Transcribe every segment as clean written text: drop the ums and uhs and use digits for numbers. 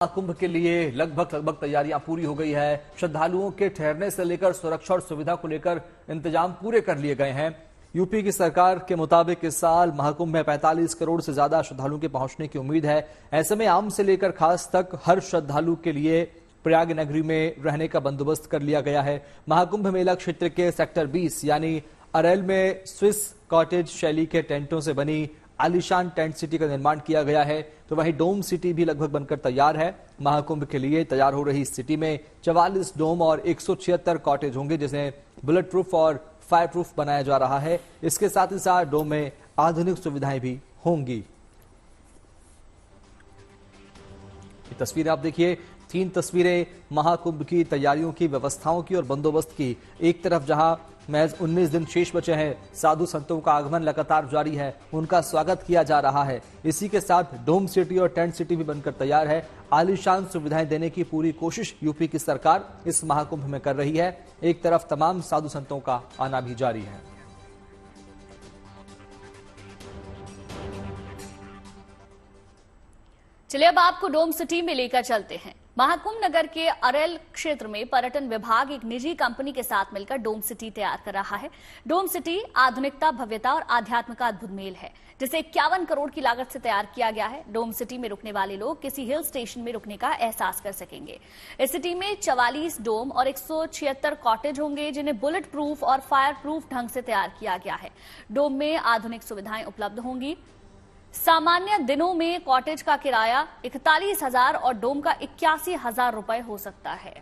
कुंभ के लिए लगभग तैयारियां पूरी हो गई है। श्रद्धालुओं के ठहरने से लेकर सुरक्षा और सुविधा को लेकर इंतजाम पूरे कर लिए गए हैं। यूपी की सरकार के मुताबिक इस साल महाकुंभ में 45 करोड़ से ज्यादा श्रद्धालुओं के पहुंचने की उम्मीद है। ऐसे में आम से लेकर खास तक हर श्रद्धालु के लिए प्रयाग नगरी में रहने का बंदोबस्त कर लिया गया है। महाकुंभ मेला क्षेत्र के सेक्टर 20 यानी अरेल में स्विस कॉटेज शैली के टेंटों से बनी आलीशान टेंट सिटी का निर्माण किया गया है, तो वहीं डोम सिटी भी लगभग बनकर तैयार है। महाकुंभ के लिए तैयार हो रही इस सिटी में 44 डोम और 176 कॉटेज होंगे, जिसे बुलेट प्रूफ और फायर प्रूफ बनाया जा रहा है। इसके साथ ही साथ डोम में आधुनिक सुविधाएं भी होंगी। ये तस्वीरें आप देखिए, 3 तस्वीरें महाकुंभ की तैयारियों की, व्यवस्थाओं की और बंदोबस्त की। एक तरफ जहां महज 19 दिन शेष बचे हैं, साधु संतों का आगमन लगातार जारी है, उनका स्वागत किया जा रहा है। इसी के साथ डोम सिटी और टेंट सिटी भी बनकर तैयार है। आलीशान सुविधाएं देने की पूरी कोशिश यूपी की सरकार इस महाकुंभ में कर रही है। एक तरफ तमाम साधु संतों का आना भी जारी है। चलिए अब आपको डोम सिटी में लेकर चलते हैं। महाकुंभ नगर के अरेल क्षेत्र में पर्यटन विभाग एक निजी कंपनी के साथ मिलकर डोम सिटी तैयार कर रहा है। डोम सिटी आधुनिकता, भव्यता और आध्यात्म का अद्भुत मेल है, जिसे 51 करोड़ की लागत से तैयार किया गया है। डोम सिटी में रुकने वाले लोग किसी हिल स्टेशन में रुकने का एहसास कर सकेंगे। इस सिटी में 44 डोम और 176 कॉटेज होंगे, जिन्हें बुलेट प्रूफ और फायर प्रूफ ढंग से तैयार किया गया है। डोम में आधुनिक सुविधाएं उपलब्ध होंगी। सामान्य दिनों में कॉटेज का किराया 41,000 और डोम का 81,000 रुपए हो सकता है।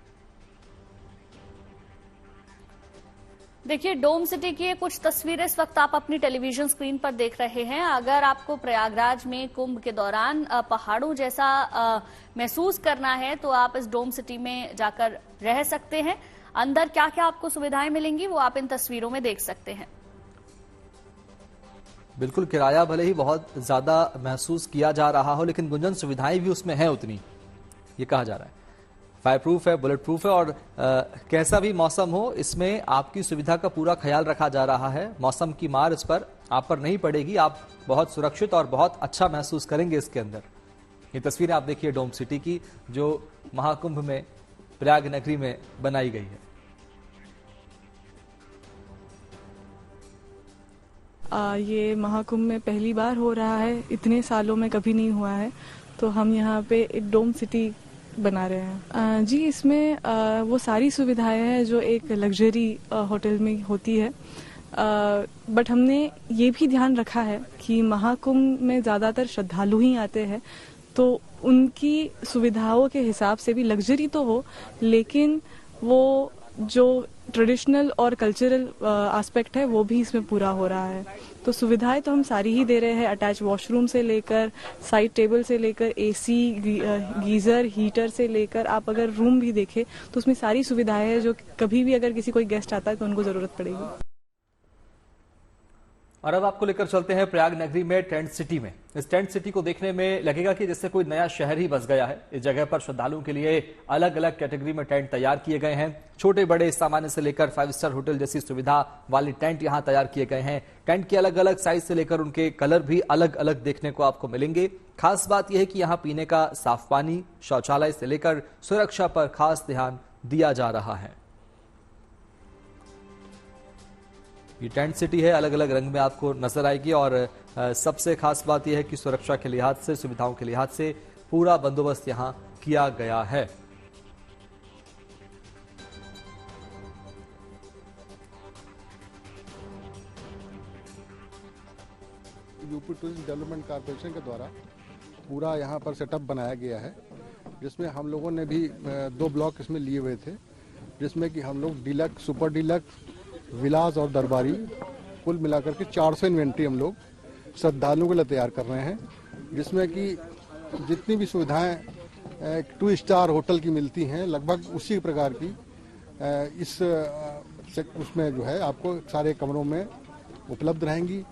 देखिए, डोम सिटी की कुछ तस्वीरें इस वक्त आप अपनी टेलीविजन स्क्रीन पर देख रहे हैं। अगर आपको प्रयागराज में कुंभ के दौरान पहाड़ों जैसा महसूस करना है तो आप इस डोम सिटी में जाकर रह सकते हैं। अंदर क्या क्या आपको सुविधाएं मिलेंगी वो आप इन तस्वीरों में देख सकते हैं। बिल्कुल, किराया भले ही बहुत ज्यादा महसूस किया जा रहा हो, लेकिन गुंजन सुविधाएं भी उसमें हैं उतनी, ये कहा जा रहा है। फायर प्रूफ है, बुलेट प्रूफ है और कैसा भी मौसम हो, इसमें आपकी सुविधा का पूरा ख्याल रखा जा रहा है। मौसम की मार इस पर आप पर नहीं पड़ेगी। आप बहुत सुरक्षित और बहुत अच्छा महसूस करेंगे इसके अंदर। ये तस्वीरें आप देखिए डोम सिटी की, जो महाकुंभ में प्रयाग नगरी में बनाई गई है। ये महाकुंभ में पहली बार हो रहा है, इतने सालों में कभी नहीं हुआ है, तो हम यहाँ पे एक डोम सिटी बना रहे हैं। जी, इसमें वो सारी सुविधाएं हैं जो एक लग्जरी होटल में होती है, बट हमने ये भी ध्यान रखा है कि महाकुंभ में ज़्यादातर श्रद्धालु ही आते हैं, तो उनकी सुविधाओं के हिसाब से भी लग्जरी तो हो, लेकिन वो जो ट्रेडिशनल और कल्चरल एस्पेक्ट है वो भी इसमें पूरा हो रहा है। तो सुविधाएं तो हम सारी ही दे रहे हैं, अटैच वॉशरूम से लेकर साइड टेबल से लेकर एसी, गीजर, हीटर से लेकर आप अगर रूम भी देखें तो उसमें सारी सुविधाएं हैं जो कभी भी अगर किसी कोई गेस्ट आता है तो उनको जरूरत पड़ेगी। और अब आपको लेकर चलते हैं प्रयाग नगरी में टेंट सिटी में। इस टेंट सिटी को देखने में लगेगा कि जैसे कोई नया शहर ही बस गया है। इस जगह पर श्रद्धालुओं के लिए अलग अलग कैटेगरी में टेंट तैयार किए गए हैं। छोटे बड़े सामान्य से लेकर 5 स्टार होटल जैसी सुविधा वाले टेंट यहां तैयार किए गए हैं। टेंट के अलग अलग साइज से लेकर उनके कलर भी अलग अलग देखने को आपको मिलेंगे। खास बात यह है कि यहाँ पीने का साफ पानी, शौचालय से लेकर सुरक्षा पर खास ध्यान दिया जा रहा है। ये टेंट सिटी है, अलग अलग रंग में आपको नजर आएगी और सबसे खास बात यह है कि सुरक्षा के लिहाज से, सुविधाओं के लिहाज से पूरा बंदोबस्त यहां किया गया है। यूपी टूरिज्म डेवलपमेंट कॉर्पोरेशन के द्वारा पूरा यहाँ पर सेटअप बनाया गया है, जिसमें हम लोगों ने भी 2 ब्लॉक इसमें लिए हुए थे, जिसमें कि हम लोग डीलक्स, सुपर डीलक्स, विलास और दरबारी कुल मिलाकर के 400 इन्वेंट्री हम लोग श्रद्धालुओं के लिए तैयार कर रहे हैं, जिसमें कि जितनी भी सुविधाएं 2 स्टार होटल की मिलती हैं लगभग उसी प्रकार की उसमें जो है आपको सारे कमरों में उपलब्ध रहेंगी।